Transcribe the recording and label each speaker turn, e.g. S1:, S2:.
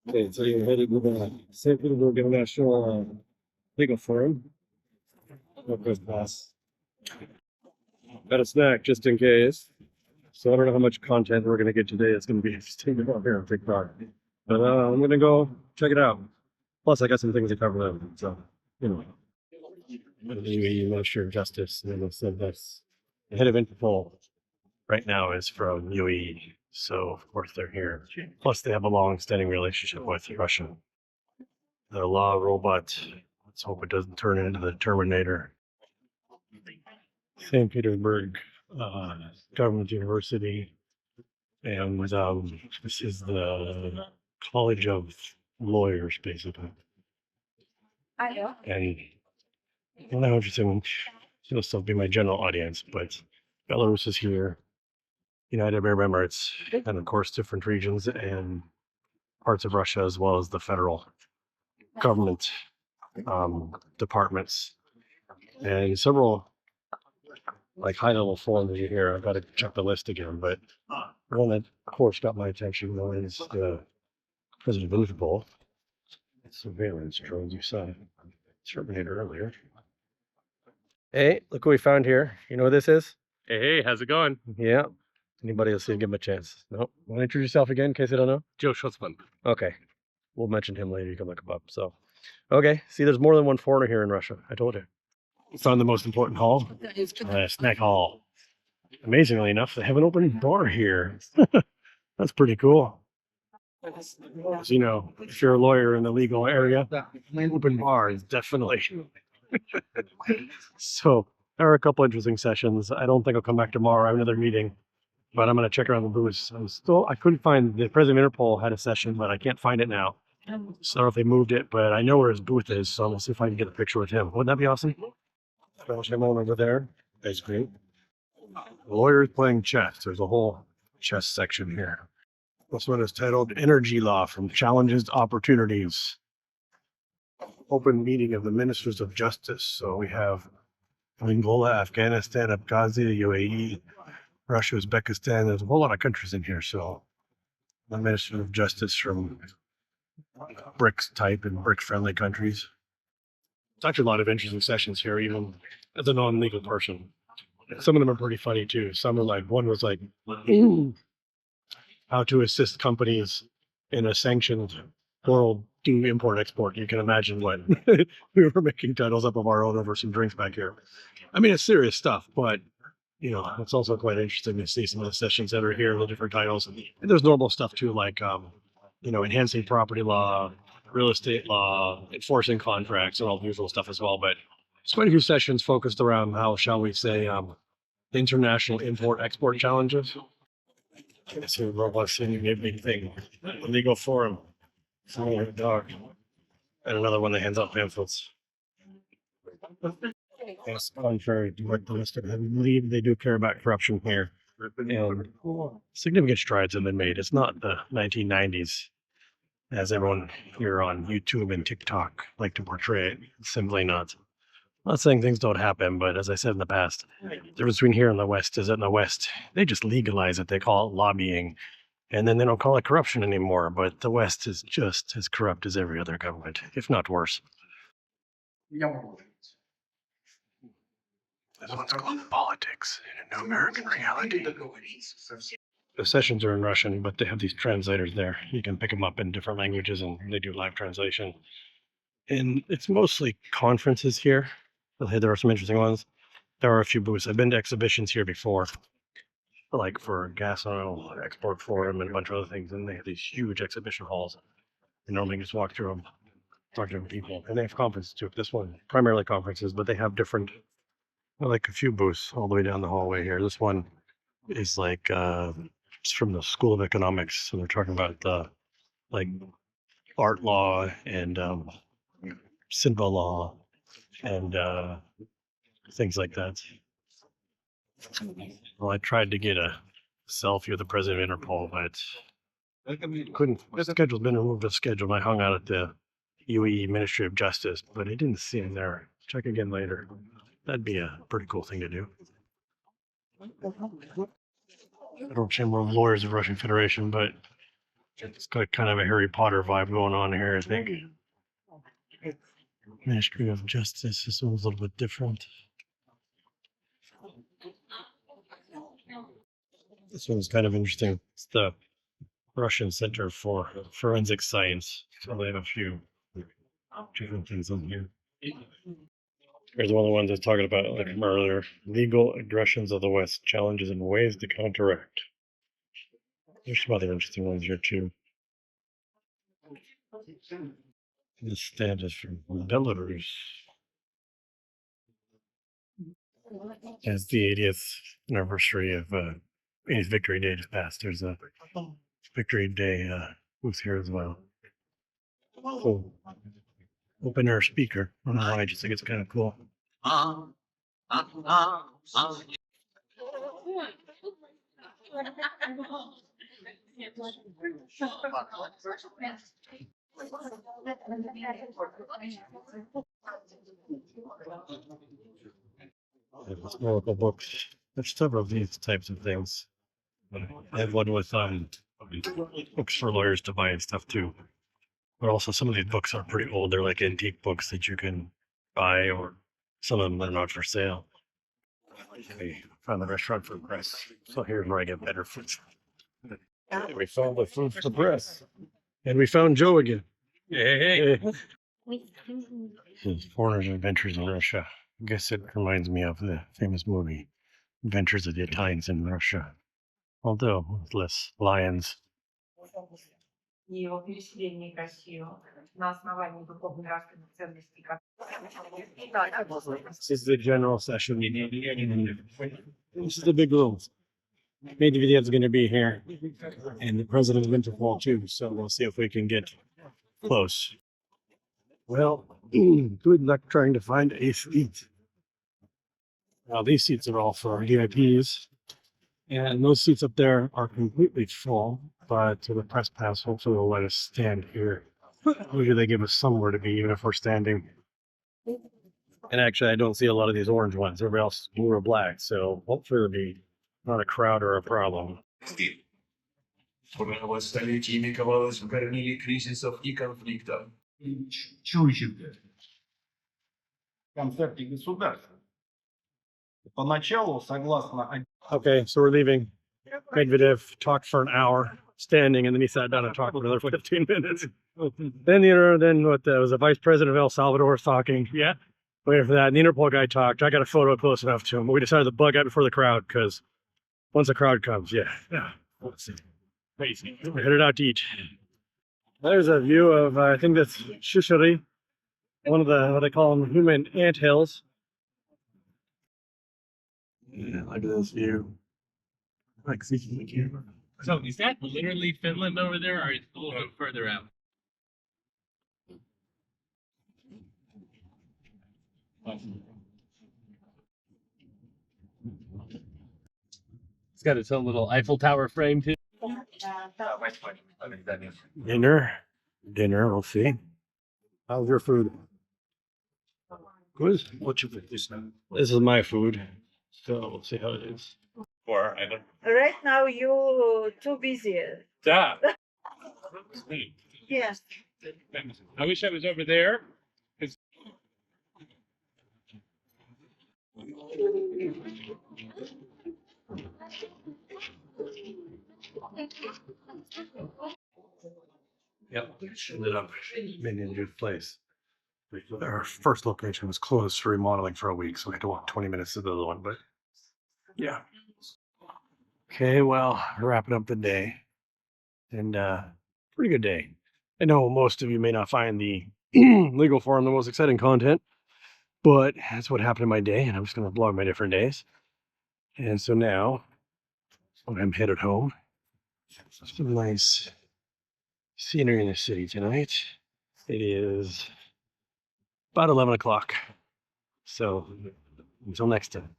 S1: Okay, so you're headed to the St. Petersburg International Legal Forum. No first pass. Got a snack just in case. So I don't know how much content we're going to get today. It's going to be interesting about here on TikTok. But I'm going to go check it out. Plus, I got some things to cover them. So, you know. The UAE Ministry of Justice, and they said that the head of Interpol right now is from UAE. So, of course, they're here. Plus, they have a long-standing relationship with Russia. The law robot. Let's hope it doesn't turn into the Terminator. St. Petersburg Government University, and this is the College of Lawyers, basically. And I don't know how interesting. It'll still be my general audience, but Belarus is here. United Arab Emirates, and of course, different regions and parts of Russia, as well as the federal government departments, and several like high-level forums here. I've got to check the list again, but one that, of course, got my attention is the President of Interpol. Surveillance drones you saw Terminator earlier. Hey, look what we found here. You know what this is?
S2: Hey, how's it going?
S1: Yeah. Anybody else see him? Give him a chance. No. Want to introduce yourself again in case I don't know?
S2: Joe Schutzman.
S1: Okay. We'll mention him later. You can look him up. So, okay. See, there's more than one foreigner here in Russia. I told you. Found the most important hall. Snack hall. Amazingly enough, they have an open bar here. That's pretty cool. As you know, if you're a lawyer in the legal area, open bar is definitely. So there are a couple interesting sessions. I don't think I'll come back tomorrow. I have another meeting, but I'm going to check around the booths. I couldn't find the president of Interpol had a session, but I can't find it now. So I don't know if they moved it, but I know where his booth is. So I'm going to see if I can get a picture with him. Wouldn't that be awesome? Spanish him over there. That's great. Lawyers playing chess. There's a whole chess section here. This one is titled Energy Law from Challenges to Opportunities. Open meeting of the Ministers of Justice. So we have Angola, Afghanistan, Abkhazia, UAE, Russia, Uzbekistan. There's a whole lot of countries in here. So the Minister of Justice from BRICS type and BRICS friendly countries. It's actually a lot of interesting sessions here, even as a non-legal person. Some of them are pretty funny too. Some are like, one was like, how to assist companies in a sanctioned world do import export. You can imagine what we were making titles up of our own over some drinks back here. I mean, it's serious stuff, but you know, it's also quite interesting to see some of the sessions that are here, the different titles. And there's normal stuff too, like you know, enhancing property law, real estate law, enforcing contracts, and all the usual stuff as well. But it's quite a few sessions focused around how, shall we say, international import-export challenges. It's a robot singing a big thing. A legal forum. A dog. And another one that hands out pamphlets. It's contrary to what the list of, I believe they do care about corruption here. And significant strides have been made. It's not the 1990s, as everyone here on YouTube and TikTok like to portray it. It's simply not. I'm not saying things don't happen, but as I said in the past, the difference between here and the West is that in the West, they just legalize it. They call it lobbying, and then they don't call it corruption anymore. But the West is just as corrupt as every other government, if not worse. This one's called politics in an American reality. The sessions are in Russian, but they have these translators there. You can pick them up in different languages, and they do live translation. And it's mostly conferences here. There are some interesting ones. There are a few booths. I've been to exhibitions here before, like for gas oil export forum and a bunch of other things. And they have these huge exhibition halls. You normally just walk through them, talk to different people. And they have conferences too. This one, primarily conferences, but they have different, like a few booths all the way down the hallway here. This one is like, it's from the School of Economics. So they're talking about the, like, art law and cinema law and things like that. Well, I tried to get a selfie with the president of Interpol, but couldn't. The schedule's been removed from the schedule. I hung out at the UAE Ministry of Justice, but I didn't see him there. Check again later. That'd be a pretty cool thing to do. Federal Chamber of Lawyers of Russian Federation, but It's got kind of a Harry Potter vibe going on here, I think. Ministry of Justice. This one's a little bit different. This one's kind of interesting. It's the Russian Center for Forensic Science. So they have a few different things on here. Here's one of the ones I was talking about like earlier. Legal aggressions of the West, challenges and ways to counteract. There's some other interesting ones here too. This stand is from Belarus. As the 80th anniversary of 80th Victory Day just passed, there's a Victory Day booth here as well. Cool. Open air speaker. I don't know why, I just think it's kind of cool. Historical books. There's several of these types of things. I have one with books for lawyers to buy and stuff too. But also some of these books are pretty old. They're like antique books that you can buy, or some of them are not for sale. I found the restaurant for the press. So here's where I get better food. We found the food for the press. And we found Joe again. Hey. This is Foreigners' Adventures in Russia. I guess it reminds me of the famous movie Adventures of the Italians in Russia. Although with less lions. This is the general session. This is the big room. Medvedev is going to be here, and the president of Interpol too. So we'll see if we can get close. Well, good luck trying to find a seat. Now these seats are all for VIPs, and those seats up there are completely full. But to the press pass, hopefully they'll let us stand here. Usually they give us somewhere to be, even if we're standing. And actually, I don't see a lot of these orange ones. Everybody else is blue or black, so hopefully it'll be not a crowd or a problem.
S2: Столетиями ковалось в горниле кризисов и конфликтов.
S3: Концепте государства. Поначалу, согласно...
S1: Okay, so we're leaving. Medvedev talked for an hour standing, and then he sat down and talked for another 15 minutes. Then the vice president of El Salvador was talking. Yeah. Waiting for that. And the Interpol guy talked. I got a photo close enough to him. But we decided to bug out before the crowd, because once the crowd comes, yeah. Let's see. Crazy. We're headed out to eat. There's a view of, I think that's Shushari, one of the, what they call them, human ant hills. Yeah, look at this view. Like, see the camera.
S4: So is that literally Finland over there, or is it a little bit further out? It's got its own little Eiffel Tower frame too.
S1: Dinner, we'll see. How's your food? Good.
S2: What you put this now?
S1: This is my food, so we'll see how it is.
S2: Or I don't.
S5: Right now, you too busy.
S4: Yeah.
S5: Yes.
S4: I wish I was over there.
S1: Yep, ended up being in a good place. Our first location was closed for remodeling for a week, so we had to walk 20 minutes to the other one, but yeah. Okay, well, wrapping up the day. And pretty good day. I know most of you may not find the legal forum the most exciting content, but that's what happened in my day, and I'm just going to vlog my different days. And so now, when I'm headed home, some nice scenery in the city tonight. It is about 11 o'clock. So until next time.